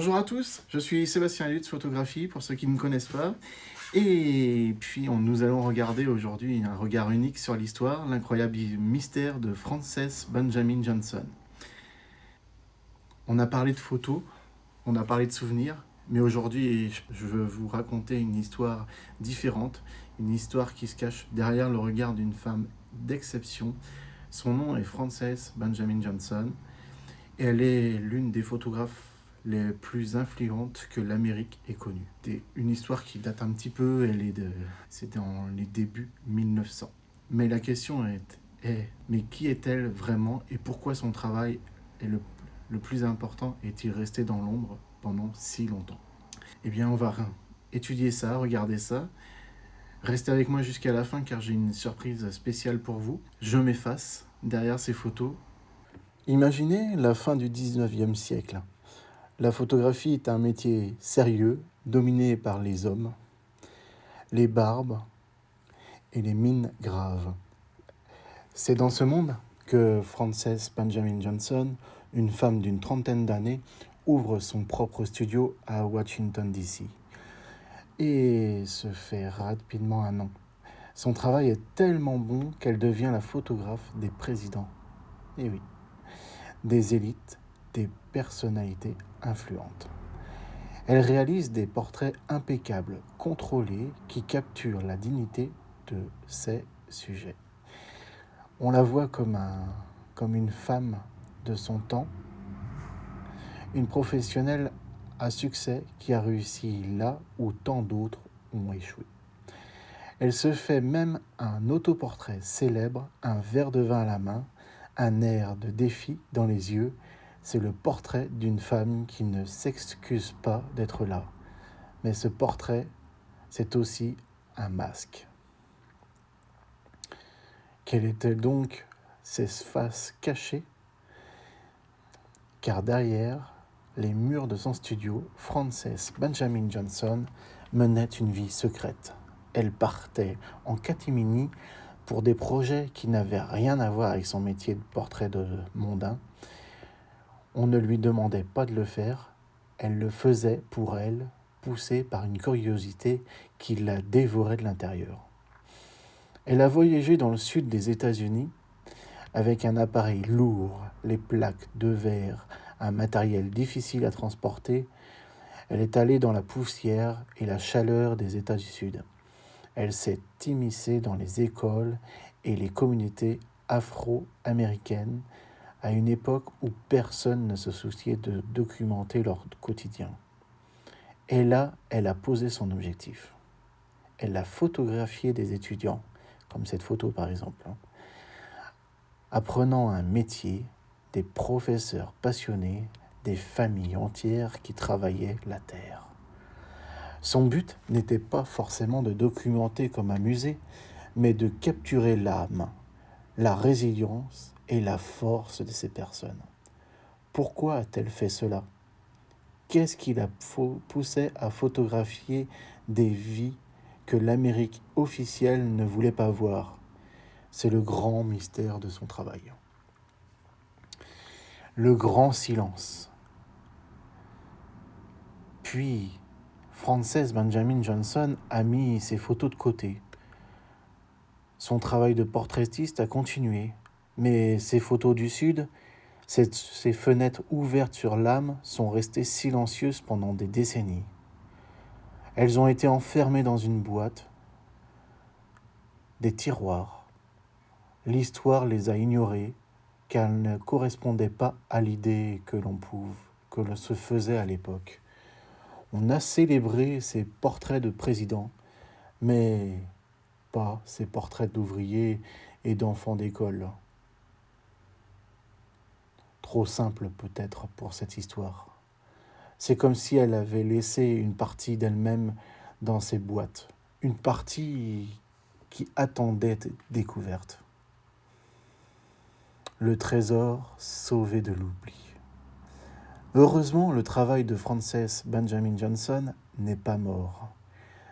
Bonjour à tous, je suis Sébastien Lutz, photographie pour ceux qui ne me connaissent pas. Et puis nous allons regarder aujourd'hui un regard unique sur l'histoire, l'incroyable mystère de Frances Benjamin Johnson. On a parlé de photos, on a parlé de souvenirs, mais aujourd'hui je veux vous raconter une histoire différente, une histoire qui se cache derrière le regard d'une femme d'exception. Son nom est Frances Benjamin Johnson. Et elle est l'une des photographes les plus influentes que l'Amérique ait connue. C'est une histoire qui date un petit peu, c'était en les débuts 1900. Mais la question mais qui est-elle vraiment et pourquoi son travail est le plus important est-il resté dans l'ombre pendant si longtemps? Eh bien, on va étudier ça, regarder ça. Restez avec moi jusqu'à la fin car j'ai une surprise spéciale pour vous. Je m'efface derrière ces photos. Imaginez la fin du 19e siècle. La photographie est un métier sérieux, dominé par les hommes, les barbes et les mines graves. C'est dans ce monde que Frances Benjamin Johnson, une femme d'une trentaine d'années, ouvre son propre studio à Washington, D.C. et se fait rapidement un nom. Son travail est tellement bon qu'elle devient la photographe des présidents. Et oui, des élites, des personnalités influentes. Elle réalise des portraits impeccables, contrôlés, qui capturent la dignité de ses sujets. On la voit comme une femme de son temps, une professionnelle à succès qui a réussi là où tant d'autres ont échoué. Elle se fait même un autoportrait célèbre, un verre de vin à la main, un air de défi dans les yeux. C'est le portrait d'une femme qui ne s'excuse pas d'être là. Mais ce portrait, c'est aussi un masque. Quelle était donc cette face cachée? Car derrière les murs de son studio, Frances Benjamin Johnson menait une vie secrète. Elle partait en catimini pour des projets qui n'avaient rien à voir avec son métier de portrait de mondain. On ne lui demandait pas de le faire, elle le faisait pour elle, poussée par une curiosité qui la dévorait de l'intérieur. Elle a voyagé dans le sud des États-Unis avec un appareil lourd, les plaques de verre, un matériel difficile à transporter. Elle est allée dans la poussière et la chaleur des États du Sud. Elle s'est immiscée dans les écoles et les communautés afro-américaines à une époque où personne ne se souciait de documenter leur quotidien. Et là, elle a posé son objectif. Elle a photographié des étudiants, comme cette photo par exemple, apprenant un métier, des professeurs passionnés, des familles entières qui travaillaient la terre. Son but n'était pas forcément de documenter comme un musée, mais de capturer l'âme, la résilience et la force de ces personnes. Pourquoi a-t-elle fait cela? Qu'est-ce qui la poussait à photographier des vies que l'Amérique officielle ne voulait pas voir? C'est le grand mystère de son travail. Le grand silence. Puis, Frances Benjamin Johnson a mis ses photos de côté. Son travail de portraitiste a continué, mais ses photos du Sud, ces fenêtres ouvertes sur l'âme, sont restées silencieuses pendant des décennies. Elles ont été enfermées dans une boîte, des tiroirs. L'histoire les a ignorées car elles ne correspondaient pas à l'idée que l'on se faisait à l'époque. On a célébré ces portraits de présidents, mais pas ces portraits d'ouvriers et d'enfants d'école. Trop simple peut-être pour cette histoire. C'est comme si elle avait laissé une partie d'elle-même dans ces boîtes, une partie qui attendait d'être découverte. Le trésor sauvé de l'oubli. Heureusement, le travail de Frances Benjamin Johnson n'est pas mort.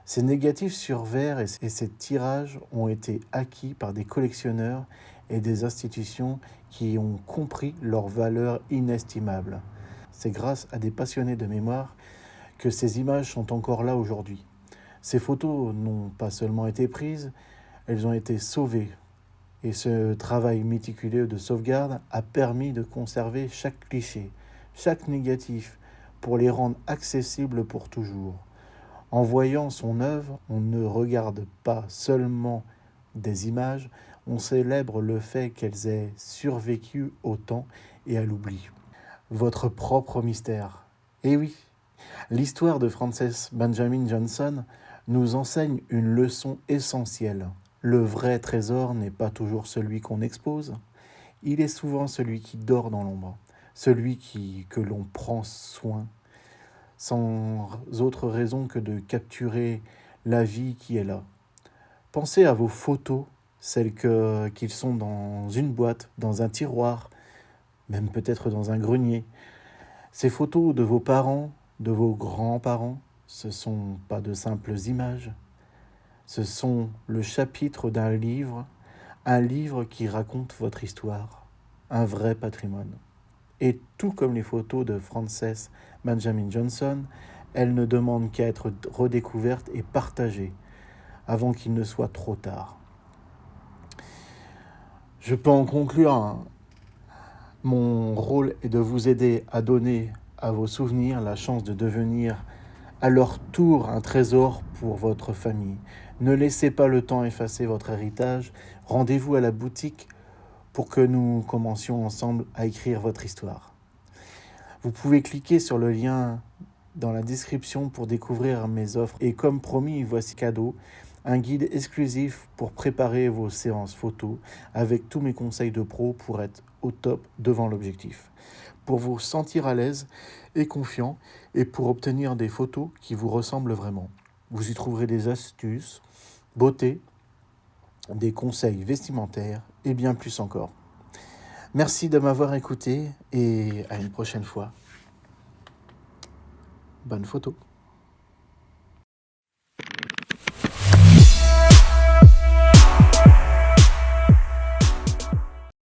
Ces négatifs sur verre et ces tirages ont été acquis par des collectionneurs et des institutions qui ont compris leur valeur inestimable. C'est grâce à des passionnés de mémoire que ces images sont encore là aujourd'hui. Ces photos n'ont pas seulement été prises, elles ont été sauvées. Et ce travail méticuleux de sauvegarde a permis de conserver chaque cliché, chaque négatif, pour les rendre accessibles pour toujours. En voyant son œuvre, on ne regarde pas seulement des images, on célèbre le fait qu'elles aient survécu au temps et à l'oubli. Votre propre mystère. Et oui, l'histoire de Frances Benjamin Johnson nous enseigne une leçon essentielle. Le vrai trésor n'est pas toujours celui qu'on expose, il est souvent celui qui dort dans l'ombre, que l'on prend soin, sans autre raison que de capturer la vie qui est là. Pensez à vos photos, qu'ils sont dans une boîte, dans un tiroir, même peut-être dans un grenier. Ces photos de vos parents, de vos grands-parents, ce ne sont pas de simples images. Ce sont le chapitre d'un livre, un livre qui raconte votre histoire, un vrai patrimoine. Et tout comme les photos de Frances Benjamin Johnson, elles ne demandent qu'à être redécouvertes et partagées avant qu'il ne soit trop tard. Je peux en conclure, mon rôle est de vous aider à donner à vos souvenirs la chance de devenir à leur tour un trésor pour votre famille. Ne laissez pas le temps effacer votre héritage. Rendez-vous à la boutique pour que nous commencions ensemble à écrire votre histoire. Vous pouvez cliquer sur le lien dans la description pour découvrir mes offres. Et comme promis, voici cadeau, un guide exclusif pour préparer vos séances photos avec tous mes conseils de pro pour être au top devant l'objectif. Pour vous sentir à l'aise et confiant et pour obtenir des photos qui vous ressemblent vraiment. Vous y trouverez des astuces, beauté, des conseils vestimentaires et bien plus encore. Merci de m'avoir écouté et à une prochaine fois. Bonne photo.